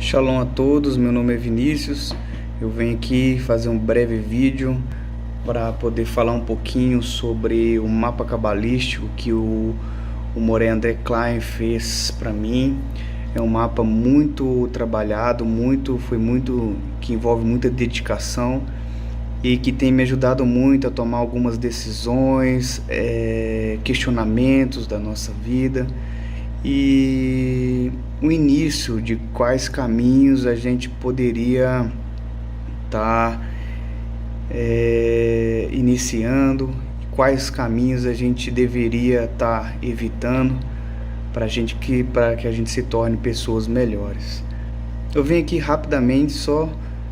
Shalom a todos, meu nome é Vinícius. Eu venho aqui fazer um breve vídeo para poder falar um pouquinho sobre o mapa cabalístico que o Moré André Klein fez para mim. É um mapa muito trabalhado, que envolve muita dedicação e que tem me ajudado muito a tomar algumas decisões, questionamentos da nossa vida e o início de quais caminhos a gente poderia estar iniciando, quais caminhos a gente deveria estar evitando para que a gente se torne pessoas melhores. Eu venho aqui rapidamente só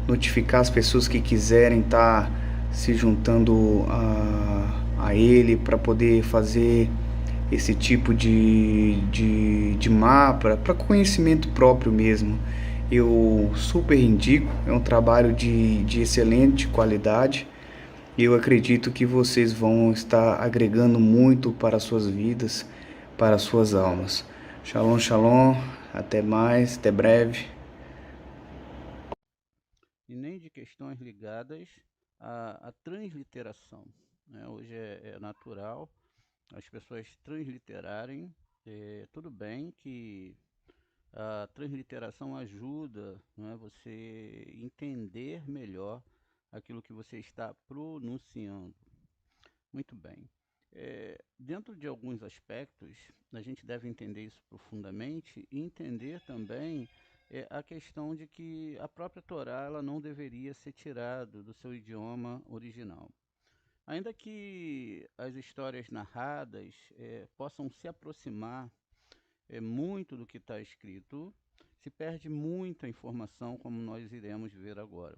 notificar as pessoas que quiserem estar se juntando a ele para poder fazer esse tipo de mapa para conhecimento próprio mesmo. Eu super indico, é um trabalho de excelente qualidade e eu acredito que vocês vão estar agregando muito para as suas vidas, para as suas almas. Shalom, shalom, até mais, até breve. E nem de questões ligadas à transliteração, né? Hoje é natural as pessoas transliterarem. Tudo bem que a transliteração ajuda, né, você entender melhor aquilo que você está pronunciando. Muito bem. Dentro de alguns aspectos, a gente deve entender isso profundamente e entender também a questão de que a própria Torá ela não deveria ser tirada do seu idioma original. Ainda que as histórias narradas possam se aproximar muito do que está escrito, se perde muita informação, como nós iremos ver agora.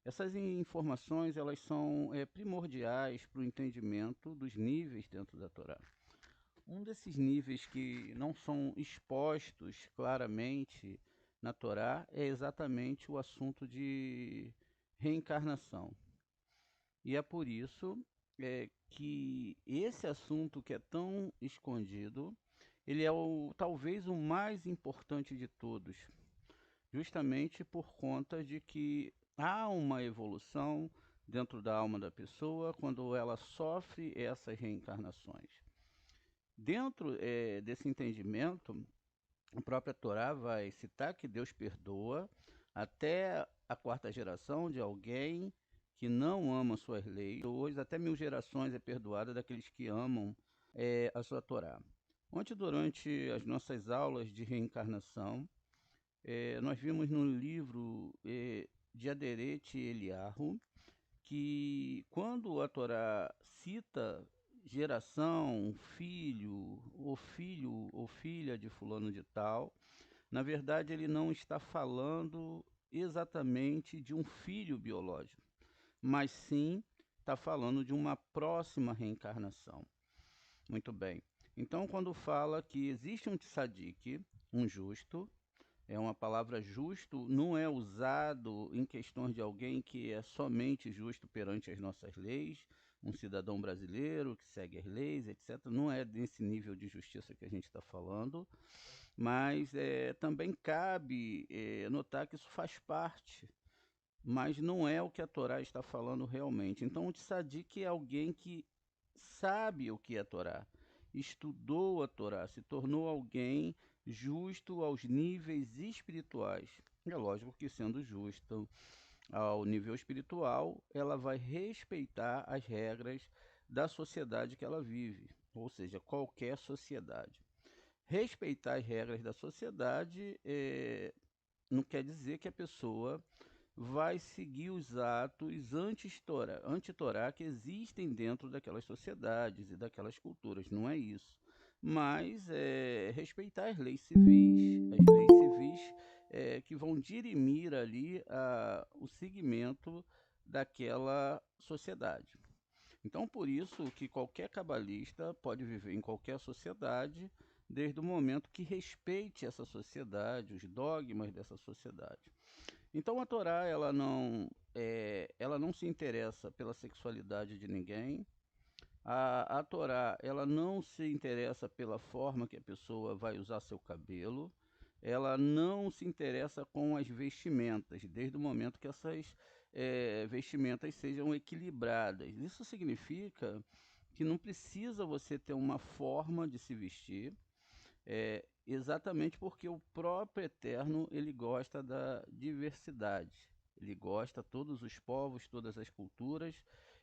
Essas informações elas são primordiais para o entendimento dos níveis dentro da Torá. Um desses níveis que não são expostos claramente na Torá é exatamente o assunto de reencarnação. E é por isso que esse assunto que é tão escondido, ele é talvez o mais importante de todos, justamente por conta de que há uma evolução dentro da alma da pessoa quando ela sofre essas reencarnações. Dentro desse entendimento, a própria Torá vai citar que Deus perdoa até a quarta geração de alguém que não ama suas leis. Hoje, até 1000 gerações é perdoada daqueles que amam a sua Torá. Ontem, durante as nossas aulas de reencarnação, nós vimos no livro de Aderete Eliarro que quando a Torá cita geração, filho ou filha de fulano de tal, na verdade ele não está falando exatamente de um filho biológico, mas sim está falando de uma próxima reencarnação. Muito bem. Então, quando fala que existe um tzadik, um justo, uma palavra justo não é usado em questões de alguém que é somente justo perante as nossas leis, um cidadão brasileiro que segue as leis, etc. Não é desse nível de justiça que a gente está falando, mas também cabe notar que isso faz parte, mas não é o que a Torá está falando realmente. Então, o tzadik é alguém que sabe o que é a Torá, estudou a Torá, se tornou alguém justo aos níveis espirituais. É lógico que, sendo justo ao nível espiritual, ela vai respeitar as regras da sociedade que ela vive, ou seja, qualquer sociedade. Respeitar as regras da sociedade não quer dizer que a pessoa vai seguir os atos anti-Torá que existem dentro daquelas sociedades e daquelas culturas. Não é isso. Mas respeitar as leis civis que vão dirimir ali o segmento daquela sociedade. Então, por isso que qualquer cabalista pode viver em qualquer sociedade, desde o momento que respeite essa sociedade, os dogmas dessa sociedade. Então a Torá ela não se interessa pela sexualidade de ninguém. A Torá ela não se interessa pela forma que a pessoa vai usar seu cabelo. ela não se interessa com as vestimentas, desde o momento que essas vestimentas sejam equilibradas. Isso significa que não precisa você ter uma forma de se vestir, exatamente porque o próprio Eterno ele gosta da diversidade. Ele gosta todos os povos, todas as culturas,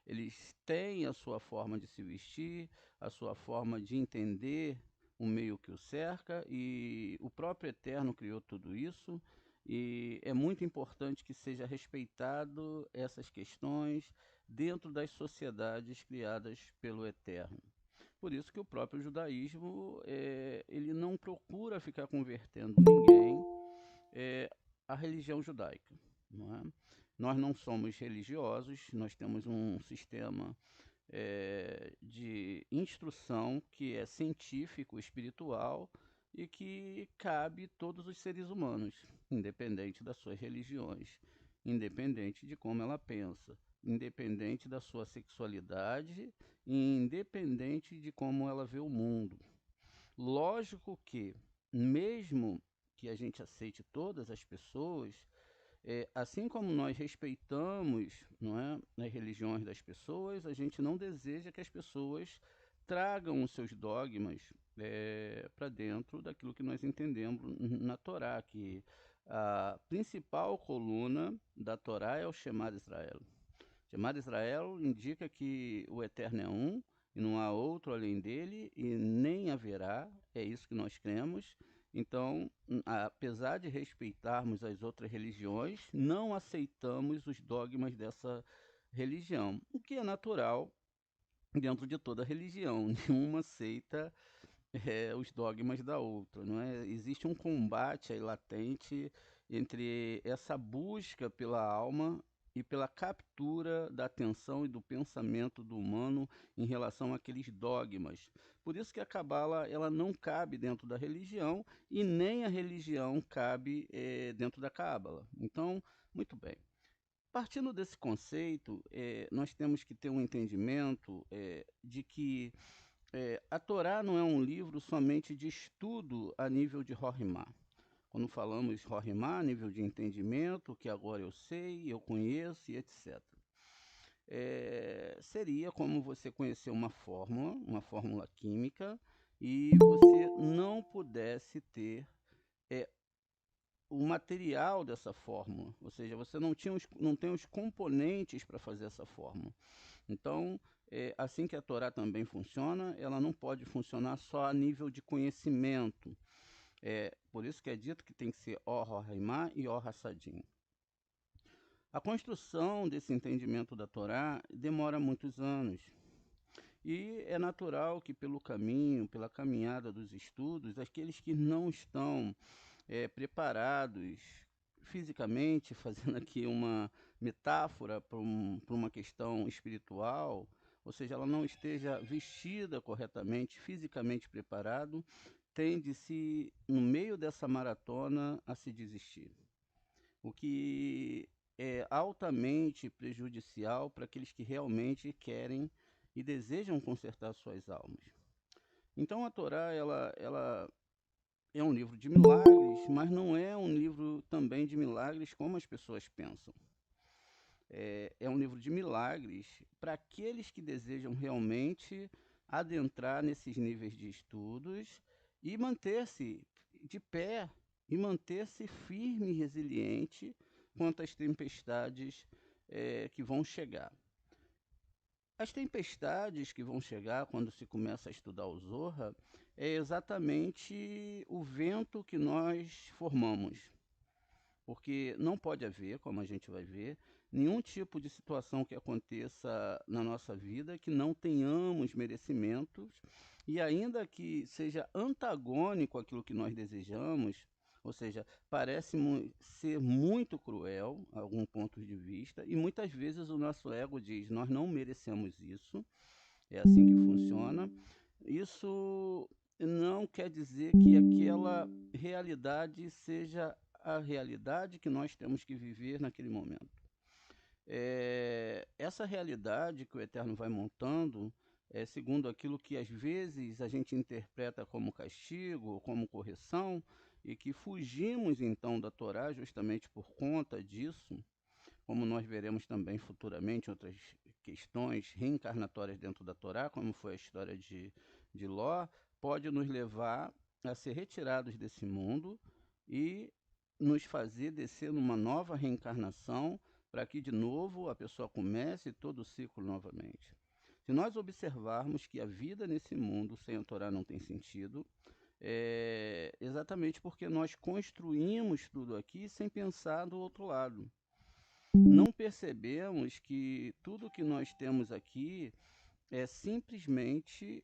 eles têm a sua forma de se vestir, a sua forma de entender o meio que o cerca, e o próprio Eterno criou tudo isso, e é muito importante que seja respeitado essas questões dentro das sociedades criadas pelo Eterno. Por isso que o próprio judaísmo ele não procura ficar convertendo ninguém à religião judaica. Não é? Nós não somos religiosos, nós temos um sistema de instrução que é científico, espiritual e que cabe a todos os seres humanos, independente das suas religiões, independente de como ela pensa, independente da sua sexualidade e independente de como ela vê o mundo. Lógico que, mesmo que a gente aceite todas as pessoas, assim como nós respeitamos, não é, as religiões das pessoas, a gente não deseja que as pessoas tragam os seus dogmas para dentro daquilo que nós entendemos na Torá, que a principal coluna da Torá é o Shema de Israel. Shema de Israel indica que o Eterno é um, e não há outro além dele, e nem haverá, é isso que nós cremos. Então, apesar de respeitarmos as outras religiões, não aceitamos os dogmas dessa religião, o que é natural dentro de toda religião. Nenhuma aceita os dogmas da outra, não é? Existe um combate aí latente entre essa busca pela alma e pela captura da atenção e do pensamento do humano em relação àqueles dogmas. Por isso que a cabala ela não cabe dentro da religião e nem a religião cabe dentro da cábala. Então, muito bem. Partindo desse conceito, nós temos que ter um entendimento de que a Torá não é um livro somente de estudo a nível de Rorimá. Quando falamos Rorimá, nível de entendimento, que agora eu sei, eu conheço e etc. Seria como você conhecer uma fórmula química, e você não pudesse ter o material dessa fórmula, ou seja, você não tem os componentes para fazer essa fórmula. Então, assim que a Torá também funciona, ela não pode funcionar só a nível de conhecimento. Por isso que é dito que tem que ser Or Haimá e Or Hassadim. A construção desse entendimento da Torá demora muitos anos. E é natural que pelo caminho, pela caminhada dos estudos, aqueles que não estão preparados fisicamente, fazendo aqui uma metáfora para uma questão espiritual, ou seja, ela não esteja vestida corretamente, fisicamente preparado, tende-se, no meio dessa maratona, a se desistir. O que é altamente prejudicial para aqueles que realmente querem e desejam consertar suas almas. Então a Torá, ela é um livro de milagres, mas não é um livro também de milagres como as pessoas pensam. É um livro de milagres para aqueles que desejam realmente adentrar nesses níveis de estudos e manter-se de pé, e manter-se firme e resiliente quanto às tempestades que vão chegar. As tempestades que vão chegar quando se começa a estudar o Zohar é exatamente o vento que nós formamos. Porque não pode haver, como a gente vai ver, nenhum tipo de situação que aconteça na nossa vida que não tenhamos merecimentos, e ainda que seja antagônico àquilo que nós desejamos, ou seja, parece ser muito cruel, a algum ponto de vista, e muitas vezes o nosso ego diz, nós não merecemos isso, é assim que funciona. Isso não quer dizer que aquela realidade seja a realidade que nós temos que viver naquele momento. Essa realidade que o Eterno vai montando, segundo aquilo que às vezes a gente interpreta como castigo ou como correção, e que fugimos então da Torá justamente por conta disso, como nós veremos também futuramente outras questões reencarnatórias dentro da Torá, como foi a história de Ló, pode nos levar a ser retirados desse mundo e nos fazer descer numa nova reencarnação para que de novo a pessoa comece todo o ciclo novamente. Se nós observarmos que a vida nesse mundo sem a Torá não tem sentido, é exatamente porque nós construímos tudo aqui sem pensar do outro lado. Não percebemos que tudo que nós temos aqui é simplesmente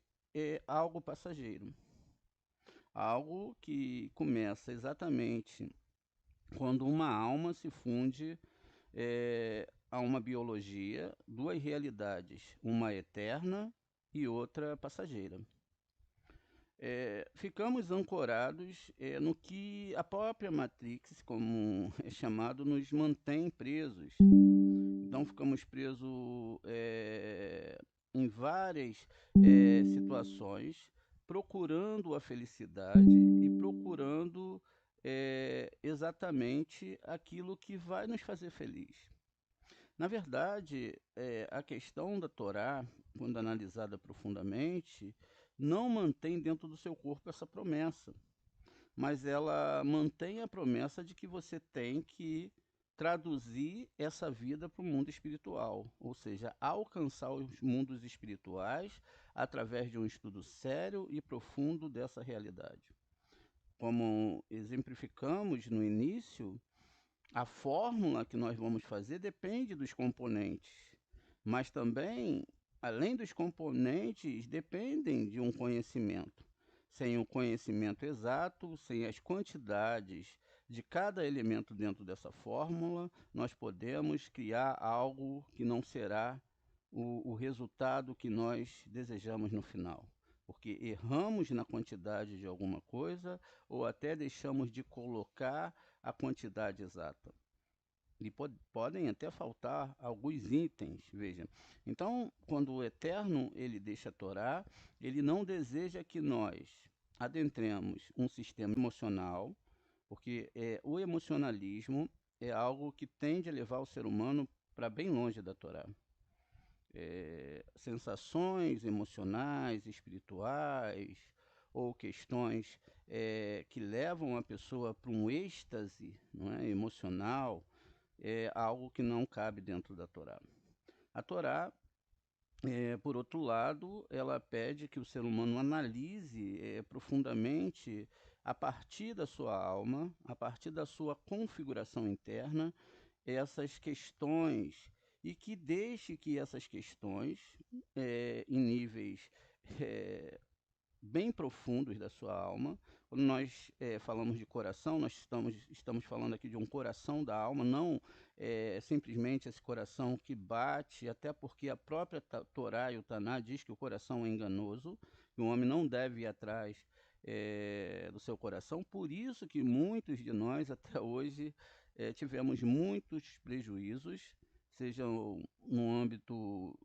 algo passageiro. Algo que começa exatamente quando uma alma se funde a uma biologia, duas realidades, uma eterna e outra passageira. Ficamos ancorados no que a própria Matrix, como é chamado, nos mantém presos. Então ficamos presos em várias situações, procurando a felicidade e procurando exatamente aquilo que vai nos fazer feliz. Na verdade, a questão da Torá, quando analisada profundamente, não mantém dentro do seu corpo essa promessa, mas ela mantém a promessa de que você tem que traduzir essa vida para o mundo espiritual, ou seja, alcançar os mundos espirituais através de um estudo sério e profundo dessa realidade. Como exemplificamos no início, a fórmula que nós vamos fazer depende dos componentes, mas também, além dos componentes, dependem de um conhecimento. Sem o conhecimento exato, sem as quantidades de cada elemento dentro dessa fórmula, nós podemos criar algo que não será o resultado que nós desejamos no final. Porque erramos na quantidade de alguma coisa ou até deixamos de colocar a quantidade exata. E podem até faltar alguns itens, veja. Então, quando o Eterno ele deixa a Torá, ele não deseja que nós adentremos um sistema emocional, porque o emocionalismo é algo que tende a levar o ser humano para bem longe da Torá. Sensações emocionais, espirituais, ou questões que levam a pessoa para um êxtase, não é, emocional, é algo que não cabe dentro da Torá. A Torá, por outro lado, ela pede que o ser humano analise profundamente, a partir da sua alma, a partir da sua configuração interna, essas questões e que deixe que essas questões, em níveis bem profundos da sua alma. Quando nós falamos de coração, nós estamos falando aqui de um coração da alma, não simplesmente esse coração que bate, até porque a própria Torá e o Taná diz que o coração é enganoso, que o homem não deve ir atrás do seu coração. Por isso que muitos de nós até hoje tivemos muitos prejuízos, sejam no âmbito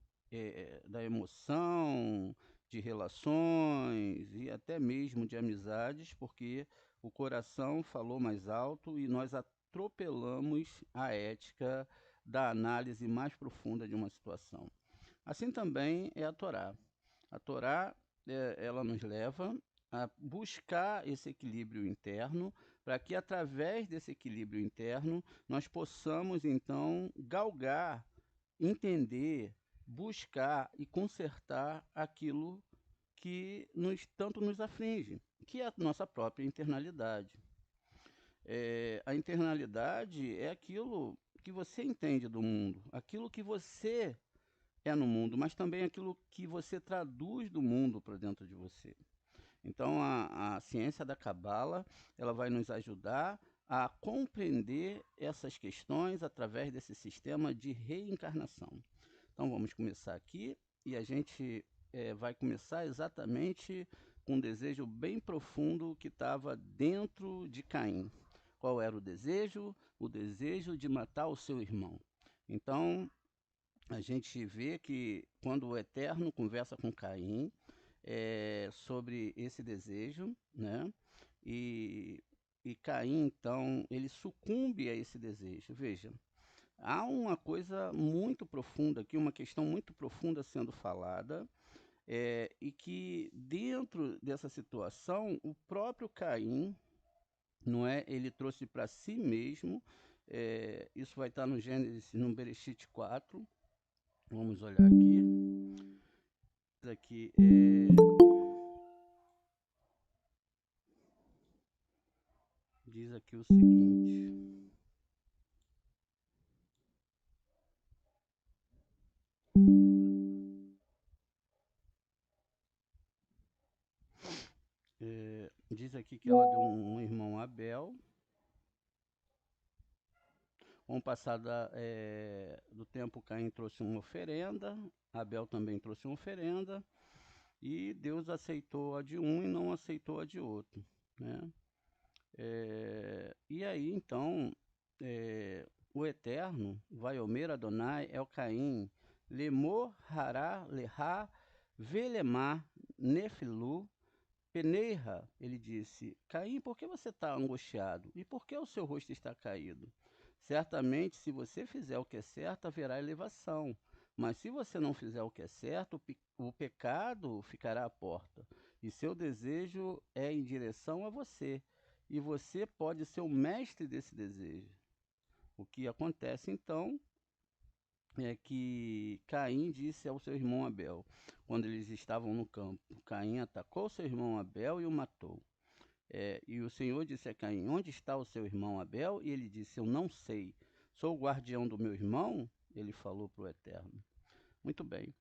da emoção, de relações e até mesmo de amizades, porque o coração falou mais alto e nós atropelamos a ética da análise mais profunda de uma situação. Assim também é a Torá. A Torá, ela nos leva a buscar esse equilíbrio interno, para que através desse equilíbrio interno nós possamos então galgar, entender, buscar e consertar aquilo que tanto nos aflige, que é a nossa própria internalidade. A internalidade é aquilo que você entende do mundo, aquilo que você é no mundo, mas também aquilo que você traduz do mundo para dentro de você. Então, a ciência da Cabala, ela vai nos ajudar a compreender essas questões através desse sistema de reencarnação. Então, vamos começar aqui e a gente vai começar exatamente com um desejo bem profundo que estava dentro de Caim. Qual era o desejo? O desejo de matar o seu irmão. Então, a gente vê que quando o Eterno conversa com Caim sobre esse desejo, né? E e Caim, então, ele sucumbe a esse desejo. Veja, há uma coisa muito profunda aqui, uma questão muito profunda sendo falada, e que dentro dessa situação, o próprio Caim, não é, ele trouxe para si mesmo, isso vai estar no Gênesis, no Bereshit 4, vamos olhar aqui diz aqui o seguinte, diz aqui que ela deu um irmão Abel. Com o passar do tempo, Caim trouxe uma oferenda, Abel também trouxe uma oferenda, e Deus aceitou a de um e não aceitou a de outro, né? E aí, então, o Eterno, Vaiomer Adonai, El Caim, Lemor, Hará, Lerá, Velemar, Nefilu, Peneira, ele disse, Caim, por que você está angustiado? E por que o seu rosto está caído? Certamente, se você fizer o que é certo, haverá elevação. Mas se você não fizer o que é certo, o pecado ficará à porta. E seu desejo é em direção a você. E você pode ser o mestre desse desejo. O que acontece então é que Caim disse ao seu irmão Abel, quando eles estavam no campo, Caim atacou seu irmão Abel e o matou. E o Senhor disse a Caim, onde está o seu irmão Abel? E ele disse, eu não sei. Sou o guardião do meu irmão? Ele falou para o Eterno. Muito bem.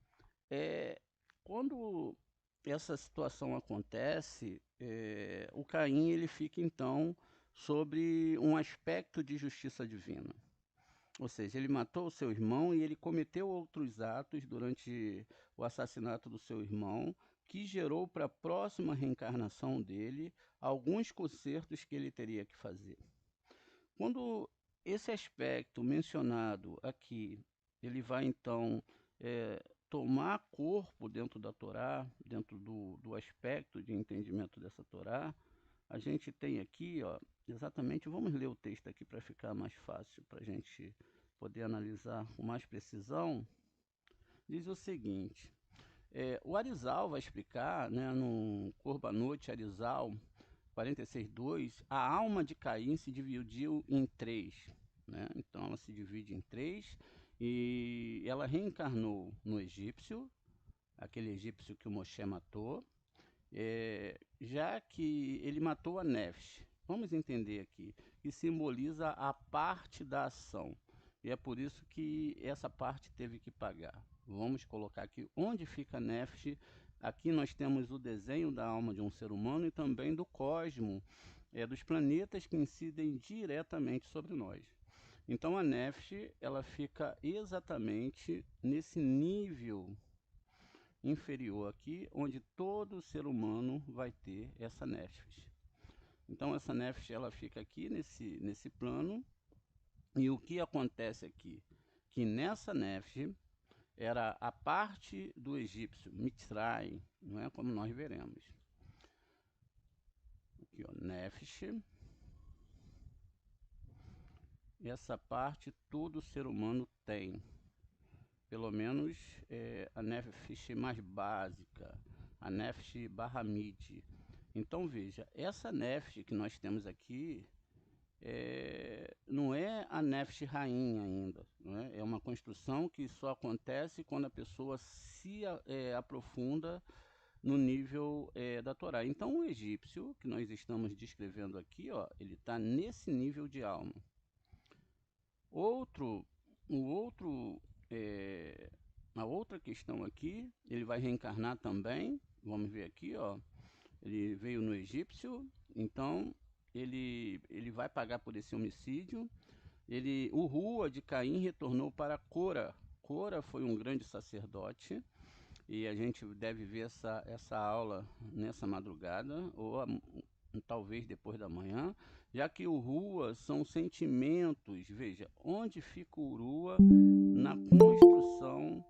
Quando essa situação acontece, o Caim ele fica então sobre um aspecto de justiça divina. Ou seja, ele matou o seu irmão e ele cometeu outros atos durante o assassinato do seu irmão, que gerou para a próxima reencarnação dele alguns consertos que ele teria que fazer. Quando esse aspecto mencionado aqui, ele vai então tomar corpo dentro da Torá, dentro do aspecto de entendimento dessa Torá, a gente tem aqui, ó, exatamente, vamos ler o texto aqui para ficar mais fácil, para a gente poder analisar com mais precisão. Diz o seguinte, o Arizal vai explicar, né, no Korbanot Arizal 46.2, a alma de Caim se dividiu em três, né? Então ela se divide em três e ela reencarnou no egípcio, aquele egípcio que o Moshe matou, já que ele matou a Nefesh. Vamos entender aqui, que simboliza a parte da ação. E é por isso que essa parte teve que pagar. Vamos colocar aqui onde fica a Nefesh. Aqui nós temos o desenho da alma de um ser humano e também do cosmo, dos planetas que incidem diretamente sobre nós. Então a Nefesh, ela fica exatamente nesse nível inferior aqui, onde todo ser humano vai ter essa Nefesh. Então essa Nefesh, ela fica aqui nesse plano, e o que acontece aqui? Que nessa Nefesh era a parte do egípcio, Mitzray, não é como nós veremos. Aqui, ó, Nefesh. Essa parte todo ser humano tem. Pelo menos a Nefesh mais básica, a Nefesh Bahamid. Então veja, essa Nefesh que nós temos aqui não é a Nefesh rainha ainda, não é? É uma construção que só acontece quando a pessoa se aprofunda no nível da Torá. Então o egípcio que nós estamos descrevendo aqui, ó, ele está nesse nível de alma. A outra questão aqui, ele vai reencarnar também, vamos ver aqui, ó, ele veio no egípcio, então ele vai pagar por esse homicídio. O Rua de Caim retornou para Cora. Cora foi um grande sacerdote, e a gente deve ver essa aula nessa madrugada, ou talvez depois da manhã, já que o Rua são sentimentos. Veja, onde fica o Urua na construção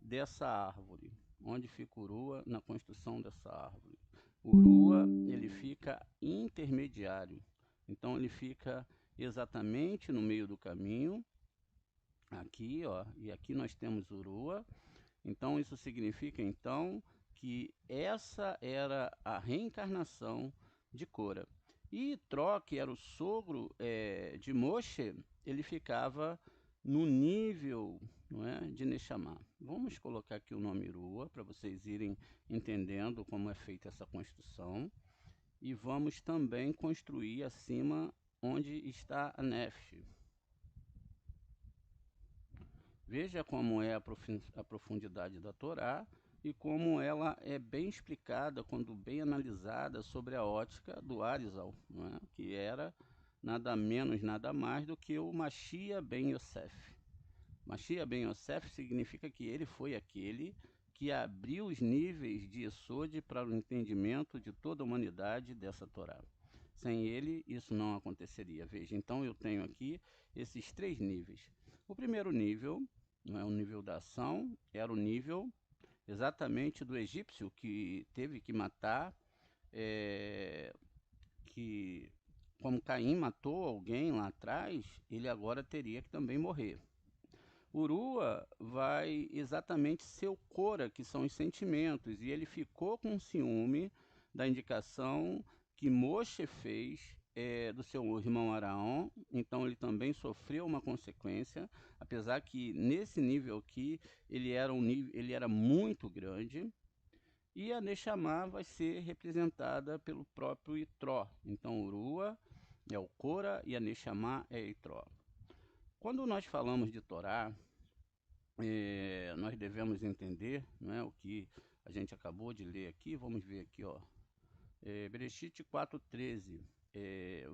dessa árvore? Onde fica o Urua na construção dessa árvore? O Urua, ele fica intermediário. Então ele fica exatamente no meio do caminho, aqui, ó, e aqui nós temos Urua. Então isso significa então que essa era a reencarnação de Cora. E Itró, que era o sogro de Moshe, ele ficava no nível, não é, de Neshama. Vamos colocar aqui o nome Urua para vocês irem entendendo como é feita essa construção. E vamos também construir acima onde está a Nefesh. Veja como é a profundidade da Torá e como ela é bem explicada, quando bem analisada, sobre a ótica do Arizal, não é? Que era nada menos, nada mais do que o Mashiach ben Yosef. Mashiach ben Yosef significa que ele foi aquele que abriu os níveis de Yesod para o entendimento de toda a humanidade dessa Torá. Sem ele, isso não aconteceria. Veja, então eu tenho aqui esses 3 níveis. O primeiro nível, não é o nível da ação, era o nível exatamente do egípcio que teve que matar, que como Caim matou alguém lá atrás, ele agora teria que também morrer. Urua vai exatamente ser o Cora, que são os sentimentos, e ele ficou com ciúme da indicação que Moshe fez do seu irmão Araão, então ele também sofreu uma consequência, apesar que nesse nível aqui ele era muito grande, e a Neshama vai ser representada pelo próprio Itró. Então Urua é o Cora e a Neshama é Itró. Quando nós falamos de Torá, nós devemos entender, não é, o que a gente acabou de ler aqui. Vamos ver aqui, ó. Bereshit 4:13.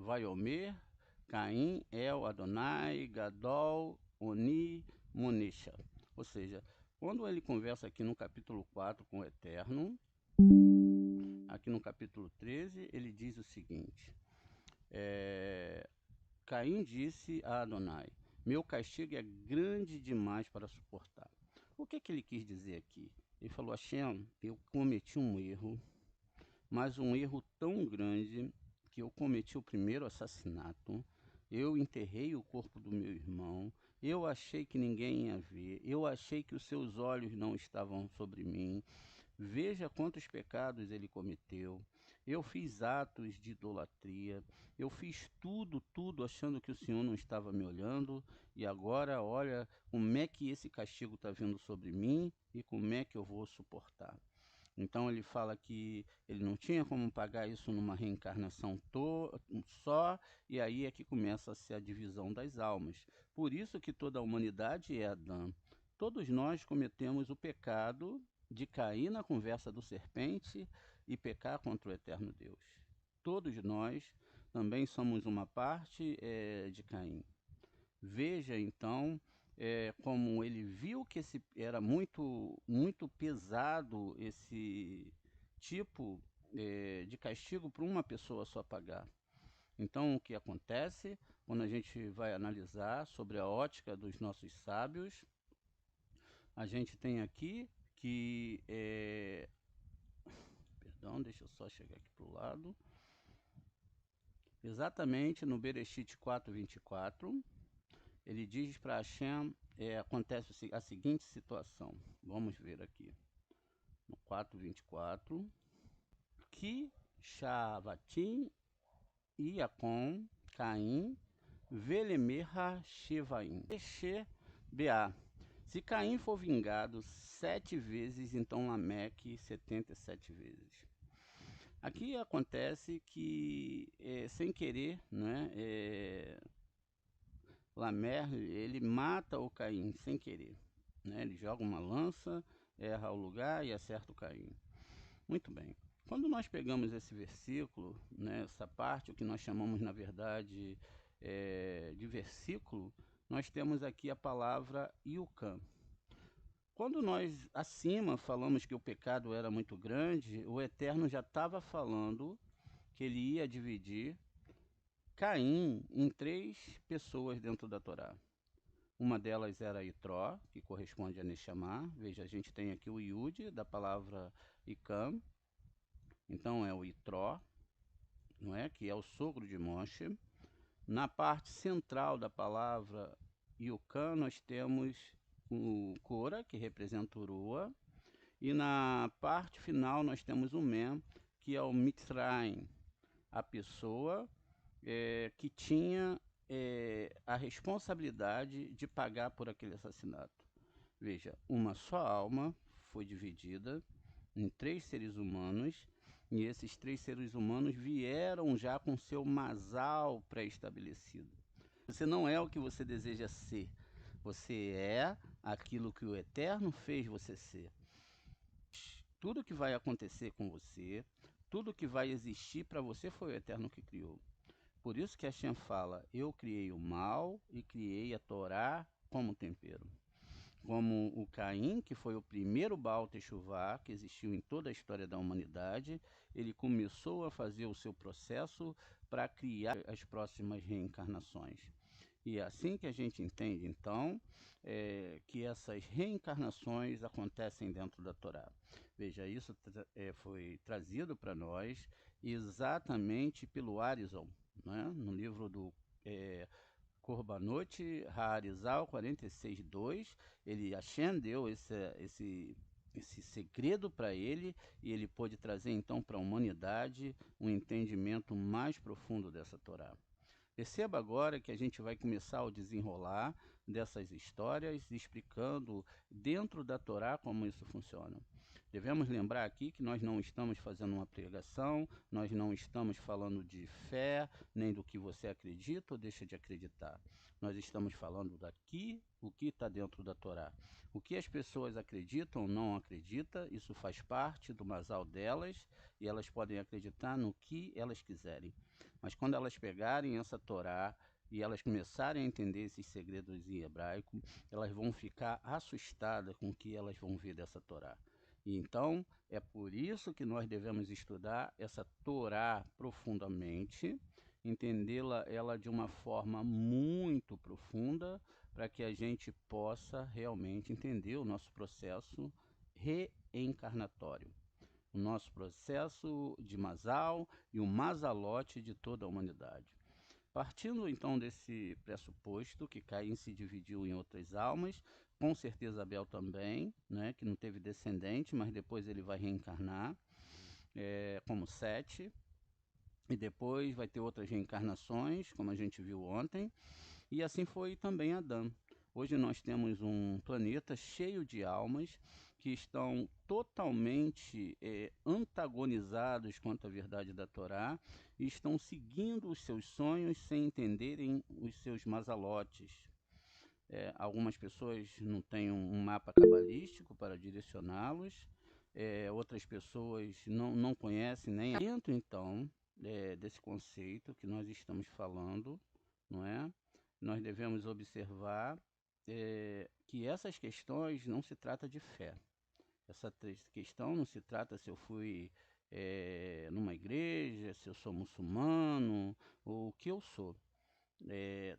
Vaiomer, Caim, El, Adonai, Gadol, Oni, Monesha. Ou seja, quando ele conversa aqui no capítulo 4 com o Eterno, aqui no capítulo 13, ele diz o seguinte: Caim disse a Adonai: meu castigo é grande demais para suportar. O que ele quis dizer aqui? Ele falou: Hashem, eu cometi um erro, mas um erro tão grande que eu cometi o primeiro assassinato. Eu enterrei o corpo do meu irmão. Eu achei que ninguém ia ver. Eu achei que os seus olhos não estavam sobre mim. Veja quantos pecados ele cometeu. Eu fiz atos de idolatria. Eu fiz tudo achando que o Senhor não estava me olhando. E agora, olha como é que esse castigo está vindo sobre mim e como é que eu vou suportar. Então ele fala que ele não tinha como pagar isso numa reencarnação só, e aí é que começa a ser a divisão das almas. Por isso que toda a humanidade é Adão. Todos nós cometemos o pecado de cair na conversa do serpente e pecar contra o eterno Deus. Todos nós também somos uma parte de Caim. Veja então como ele viu que era muito pesado esse tipo de castigo para uma pessoa só pagar. Então o que acontece quando a gente vai analisar sobre a ótica dos nossos sábios, a gente tem aqui que perdão, deixa eu só chegar aqui para o lado. Exatamente no Bereshit 4:24, ele diz para Hashem, acontece a seguinte situação. Vamos ver aqui. No 4:24. Que Shavatim, Iacom, Caim, Velemerra, Shevaim. Bea. Se Caim for vingado 7 vezes, então Lameque 77 vezes. Aqui acontece que, sem querer, né, Lamer, ele mata o Caim sem querer. Né? Ele joga uma lança, erra o lugar e acerta o Caim. Muito bem. Quando nós pegamos esse versículo, né, essa parte, o que nós chamamos, na verdade, de versículo, nós temos aqui a palavra Yucam. Quando nós acima falamos que o pecado era muito grande, o Eterno já estava falando que ele ia dividir Caim em 3 pessoas dentro da Torá. Uma delas era Itró, que corresponde a Neshama. Veja, a gente tem aqui o Yud, da palavra Ikam. Então é o Itró. não é? Que é o sogro de Moshe. Na parte central da palavra Yukan, nós temos o Cora, que representa Urua, e na parte final nós temos o Mem, que é o Mitzrayim, a pessoa que tinha a responsabilidade de pagar por aquele assassinato. Veja, uma só alma foi dividida em 3 seres humanos, e esses 3 seres humanos vieram já com seu masal pré-estabelecido. Você não é o que você deseja ser, você é aquilo que o Eterno fez você ser. Tudo que vai acontecer com você, tudo que vai existir para você foi o Eterno que criou. Por isso que Hashem fala, eu criei o mal e criei a Torá como tempero. Como o Caim, que foi o primeiro Baal Teshuvá que existiu em toda a história da humanidade, ele começou a fazer o seu processo para criar as próximas reencarnações. E é assim que a gente entende, então, que essas reencarnações acontecem dentro da Torá. Veja, isso foi trazido para nós exatamente pelo Arizal, né? No livro do Korbanot Haarizal 46.2, ele ascendeu esse segredo para ele, e ele pôde trazer então para a humanidade um entendimento mais profundo dessa Torá. Perceba agora que a gente vai começar o desenrolar dessas histórias, explicando dentro da Torá como isso funciona. Devemos lembrar aqui que nós não estamos fazendo uma pregação, nós não estamos falando de fé, nem do que você acredita ou deixa de acreditar. Nós estamos falando daqui, o que está dentro da Torá. O que as pessoas acreditam ou não acreditam, isso faz parte do masal delas, e elas podem acreditar no que elas quiserem. Mas quando elas pegarem essa Torá e elas começarem a entender esses segredos em hebraico, elas vão ficar assustadas com o que elas vão ver dessa Torá. E então, é por isso que nós devemos estudar essa Torá profundamente, entendê-la ela de uma forma muito profunda, para que a gente possa realmente entender o nosso processo reencarnatório, o nosso processo de Masal e o Masalote de toda a humanidade. Partindo então desse pressuposto que Caim se dividiu em outras almas, com certeza Abel também, né, que não teve descendente, mas depois ele vai reencarnar como Sete, e depois vai ter outras reencarnações, como a gente viu ontem, e assim foi também Adão. Hoje nós temos um planeta cheio de almas que estão totalmente antagonizados quanto à verdade da Torá, e estão seguindo os seus sonhos sem entenderem os seus mazalotes. Algumas pessoas não têm um mapa cabalístico para direcioná-los, outras pessoas não conhecem nem dentro então desse conceito que nós estamos falando, não é? Nós devemos observar que essas questões não se trata de fé. Essa questão não se trata se eu fui numa igreja, se eu sou muçulmano, ou o que eu sou.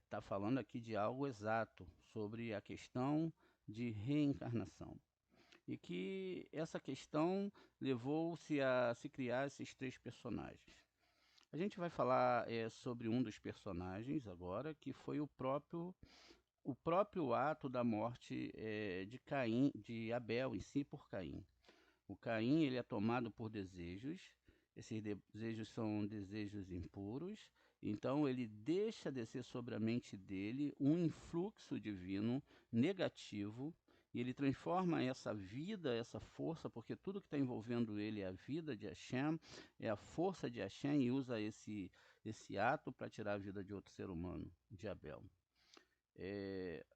Está falando aqui de algo exato sobre a questão de reencarnação. E que essa questão levou-se a se criar esses 3 personagens. A gente vai falar sobre um dos personagens agora, que foi o próprio ato da morte de Caim, de Abel em si por Caim. O Caim ele é tomado por desejos, esses desejos são desejos impuros, então ele deixa descer sobre a mente dele um influxo divino negativo, e ele transforma essa vida, essa força, porque tudo que está envolvendo ele é a vida de Hashem, é a força de Hashem, e usa esse ato para tirar a vida de outro ser humano, de Abel.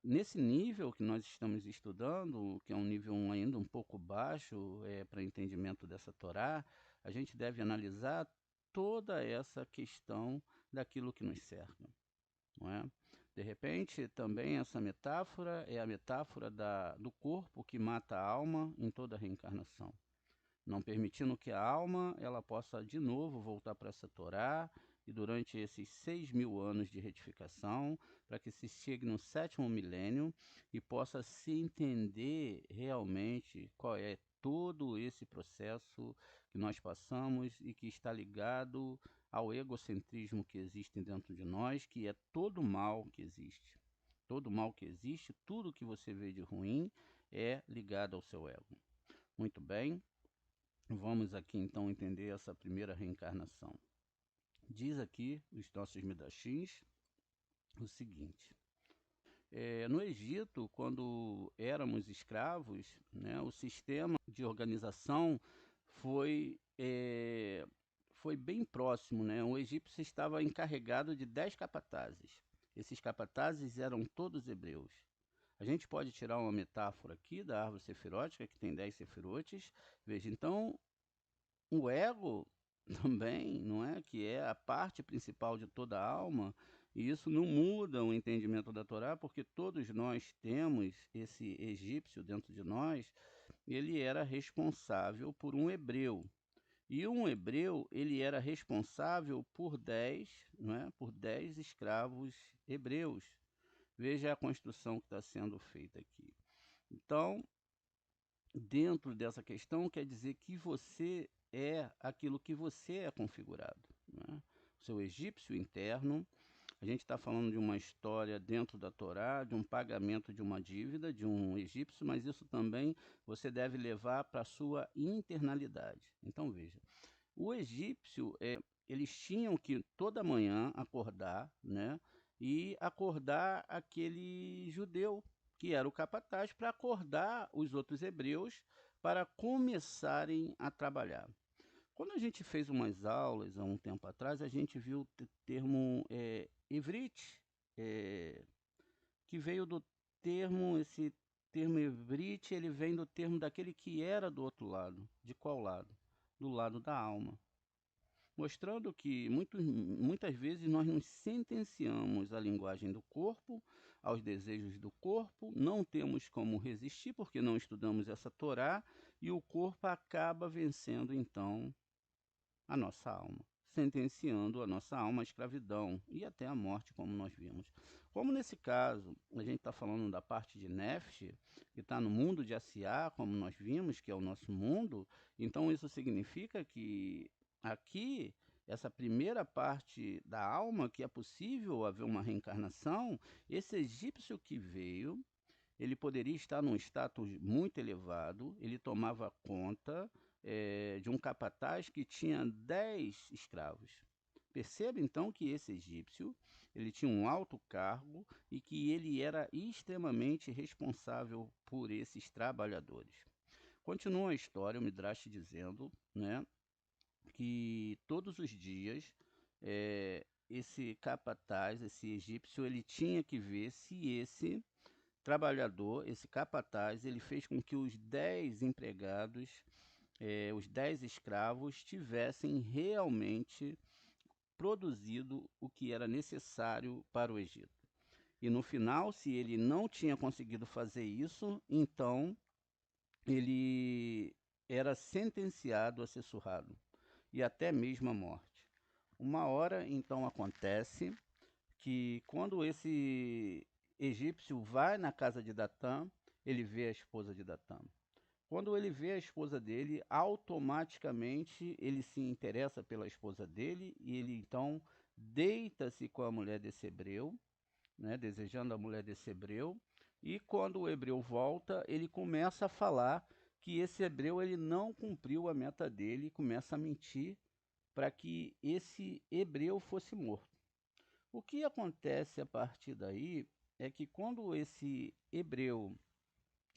Nesse nível que nós estamos estudando, que é um nível ainda um pouco baixo para entendimento dessa Torá, a gente deve analisar toda essa questão daquilo que nos cerca, não é? De repente, também essa metáfora é a metáfora do corpo que mata a alma em toda a reencarnação, não permitindo que a alma ela possa de novo voltar para essa Torá, e durante esses 6.000 anos de retificação, para que se chegue no 7º milênio e possa se entender realmente qual é todo esse processo que nós passamos e que está ligado ao egocentrismo que existe dentro de nós, que é todo mal que existe. Todo mal que existe, tudo que você vê de ruim é ligado ao seu ego. Muito bem, vamos aqui então entender essa primeira reencarnação. Diz aqui os nossos Midrashins o seguinte: no Egito, quando éramos escravos, né, o sistema de organização foi, foi bem próximo. Né? O egípcio estava encarregado de 10 capatazes. Esses capatazes eram todos hebreus. A gente pode tirar uma metáfora aqui da árvore sefirótica, que tem 10 sefirotes. Veja, então, o ego também, não é? Que é a parte principal de toda a alma, e isso não muda o entendimento da Torá, porque todos nós temos esse egípcio dentro de nós. Ele era responsável por um hebreu. E um hebreu, ele era responsável por 10, não é? Por 10 escravos hebreus. Veja a construção que está sendo feita aqui. Então, dentro dessa questão, quer dizer que você é aquilo que você é configurado. Né? O seu egípcio interno, a gente está falando de uma história dentro da Torá, de um pagamento de uma dívida de um egípcio, mas isso também você deve levar para a sua internalidade. Então veja, o egípcio, eles tinham que toda manhã acordar, né, e acordar aquele judeu que era o capataz, para acordar os outros hebreus para começarem a trabalhar. Quando a gente fez umas aulas há um tempo atrás, a gente viu o termo ivrit, que veio do termo, esse termo ivrit, ele vem do termo daquele que era do outro lado. De qual lado? Do lado da alma. Mostrando que muitas vezes nós nos sentenciamos à linguagem do corpo, aos desejos do corpo, não temos como resistir porque não estudamos essa Torá, e o corpo acaba vencendo então a nossa alma, sentenciando a nossa alma à escravidão e até à morte, como nós vimos. Como nesse caso, a gente está falando da parte de Nefesh, que está no mundo de Asiá, como nós vimos, que é o nosso mundo, então isso significa que aqui, essa primeira parte da alma, que é possível haver uma reencarnação, esse egípcio que veio, ele poderia estar num status muito elevado, ele tomava conta de um capataz que tinha 10 escravos. Perceba então que esse egípcio, ele tinha um alto cargo e que ele era extremamente responsável por esses trabalhadores. Continua a história, o Midrash dizendo, né, que todos os dias esse capataz, esse egípcio, ele tinha que ver se esse trabalhador, esse capataz, ele fez com que os 10 empregados, os 10 escravos, tivessem realmente produzido o que era necessário para o Egito. E no final, se ele não tinha conseguido fazer isso, então ele era sentenciado a ser surrado e até mesmo a morte. Uma hora, então, acontece que quando esse egípcio vai na casa de Datã, ele vê a esposa de Datã. Quando ele vê a esposa dele, automaticamente ele se interessa pela esposa dele e ele então deita-se com a mulher desse hebreu, né, desejando a mulher desse hebreu. E quando o hebreu volta, ele começa a falar que esse hebreu ele não cumpriu a meta dele e começa a mentir para que esse hebreu fosse morto. O que acontece a partir daí é que quando esse hebreu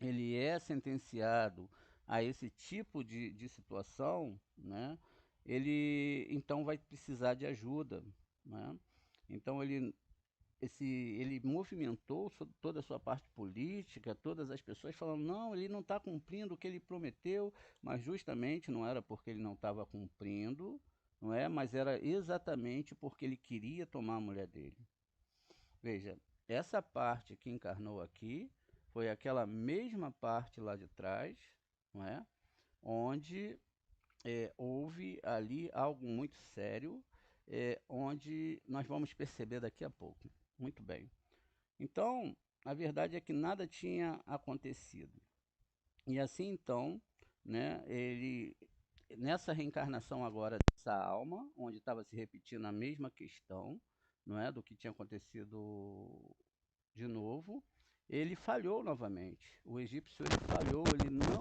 ele é sentenciado a esse tipo de situação, né, ele então vai precisar de ajuda. Né? Então ele movimentou toda a sua parte política, todas as pessoas falando, não, ele não está cumprindo o que ele prometeu, mas justamente não era porque ele não estava cumprindo, não é? Mas era exatamente porque ele queria tomar a mulher dele. Veja, essa parte que encarnou aqui foi aquela mesma parte lá de trás, não é? Onde houve ali algo muito sério, onde nós vamos perceber daqui a pouco. Muito bem. Então, a verdade é que nada tinha acontecido. E assim então, né, ele nessa reencarnação agora dessa alma, onde estava se repetindo a mesma questão, não é, do que tinha acontecido de novo, ele falhou novamente. O egípcio ele falhou, ele não.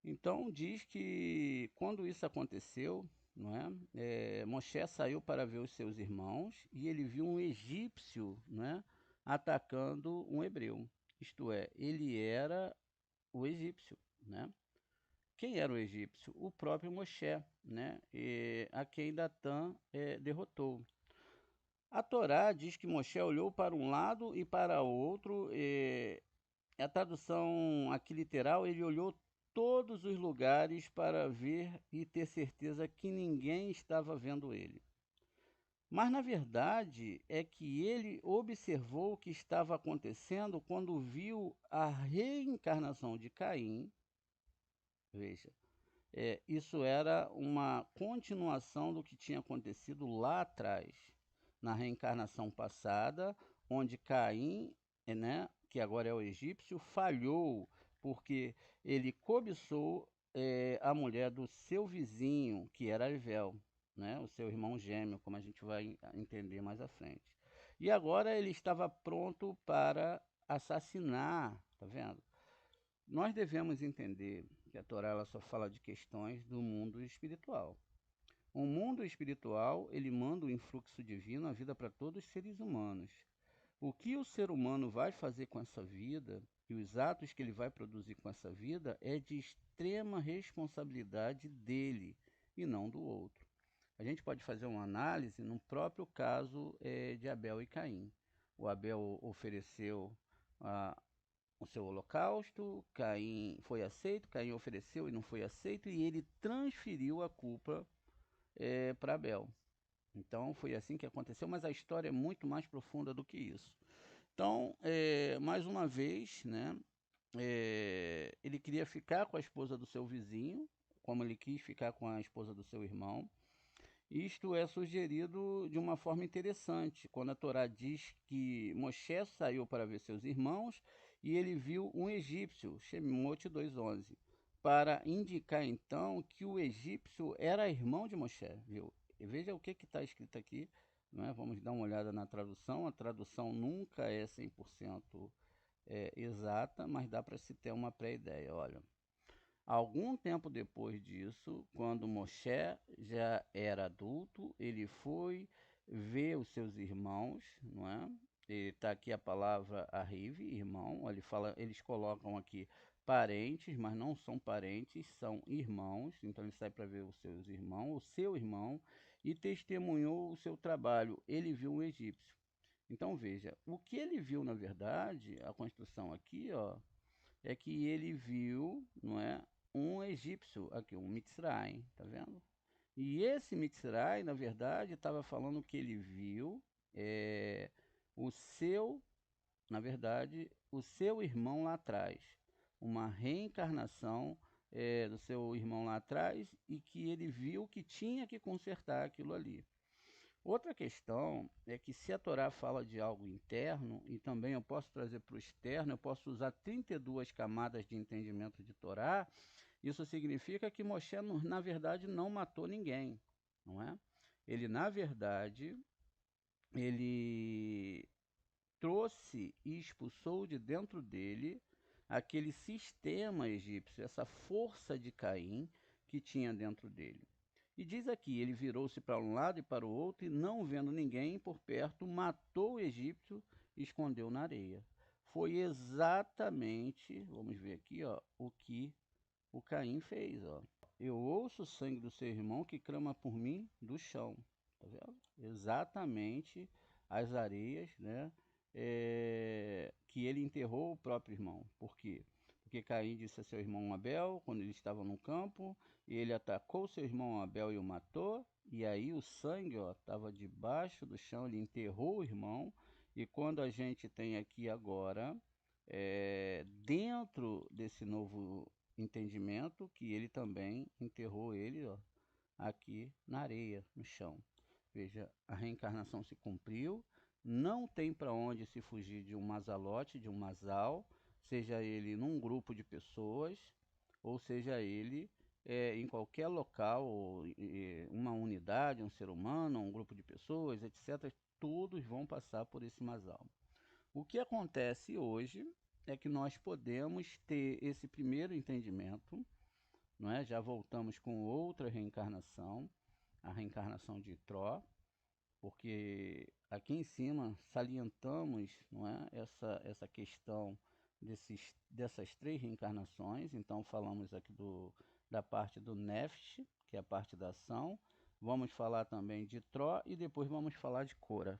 Então diz que quando isso aconteceu, não é, Moshe saiu para ver os seus irmãos e ele viu um egípcio, não é, atacando um hebreu. Isto é, ele era o egípcio, né? Quem era o egípcio? O próprio Moshe, né? A quem Datã derrotou. A Torá diz que Moshe olhou para um lado e para outro. A tradução aqui literal, ele olhou todos os lugares para ver e ter certeza que ninguém estava vendo ele. Mas na verdade é que ele observou o que estava acontecendo quando viu a reencarnação de Caim. Veja, isso era uma continuação do que tinha acontecido lá atrás, na reencarnação passada, onde Caim, né, que agora é o egípcio, falhou porque ele cobiçou a mulher do seu vizinho, que era Arvel, né, o seu irmão gêmeo, como a gente vai entender mais à frente. E agora ele estava pronto para assassinar, tá vendo? Nós devemos entender que a Torá ela só fala de questões do mundo espiritual. O mundo espiritual, ele manda o influxo divino, a vida para todos os seres humanos. O que o ser humano vai fazer com essa vida e os atos que ele vai produzir com essa vida é de extrema responsabilidade dele e não do outro. A gente pode fazer uma análise no próprio caso de Abel e Caim. O Abel ofereceu a, o seu holocausto, Caim foi aceito, Caim ofereceu e não foi aceito, e ele transferiu a culpa para Abel. Então foi assim que aconteceu, mas a história é muito mais profunda do que isso. Então, mais uma vez, né, ele queria ficar com a esposa do seu vizinho, como ele quis ficar com a esposa do seu irmão. Isto é sugerido de uma forma interessante, quando a Torá diz que Moshe saiu para ver seus irmãos e ele viu um egípcio, Shemot 2:11, para indicar então que o egípcio era irmão de Moshe, viu? E veja o que está escrito aqui, não é? Vamos dar uma olhada na tradução. A tradução nunca é 100% exata, mas dá para se ter uma pré-ideia. Olha, algum tempo depois disso, quando Moshe já era adulto, ele foi ver os seus irmãos, não é? Está aqui a palavra arrive, irmão. Eles colocam aqui parentes, mas não são parentes, são irmãos. Então ele sai para ver os seus irmãos, o seu irmão, e testemunhou o seu trabalho. Ele viu um egípcio. Então veja, o que ele viu na verdade, a construção aqui, ó, é que ele viu, não é, um egípcio aqui, um Mitzray, tá vendo? E esse Mitzray, na verdade, estava falando que ele viu é, o seu, na verdade, o seu irmão lá atrás, uma reencarnação do seu irmão lá atrás e que ele viu que tinha que consertar aquilo ali. Outra questão é que se a Torá fala de algo interno, e também eu posso trazer para o externo, eu posso usar 32 camadas de entendimento de Torá, isso significa que Moshe, na verdade, não matou ninguém, não é? Ele, na verdade, ele trouxe e expulsou de dentro dele aquele sistema egípcio, essa força de Caim que tinha dentro dele. E diz aqui, ele virou-se para um lado e para o outro, e não vendo ninguém por perto, matou o egípcio e escondeu na areia. Foi exatamente, vamos ver aqui, ó, o que o Caim fez, ó. Eu ouço o sangue do seu irmão que clama por mim do chão. Tá vendo? Exatamente as areias, né? Que ele enterrou o próprio irmão. Por quê? Porque Caim disse a seu irmão Abel, quando ele estava no campo, e ele atacou seu irmão Abel e o matou, e aí o sangue estava debaixo do chão, ele enterrou o irmão, e quando a gente tem aqui agora, dentro desse novo entendimento, que ele também enterrou ele aqui na areia, no chão. Veja, a reencarnação se cumpriu, não tem para onde se fugir de um mazalote, de um masal, seja ele num grupo de pessoas, ou seja ele em qualquer local, uma unidade, um ser humano, um grupo de pessoas, etc., todos vão passar por esse masal. O que acontece hoje é que nós podemos ter esse primeiro entendimento, não é? Já voltamos com outra reencarnação, a reencarnação de Tro, porque aqui em cima salientamos, não é, essa questão dessas três reencarnações. Então falamos aqui da parte do Nefesh, que é a parte da ação, vamos falar também de Tro e depois vamos falar de Cora.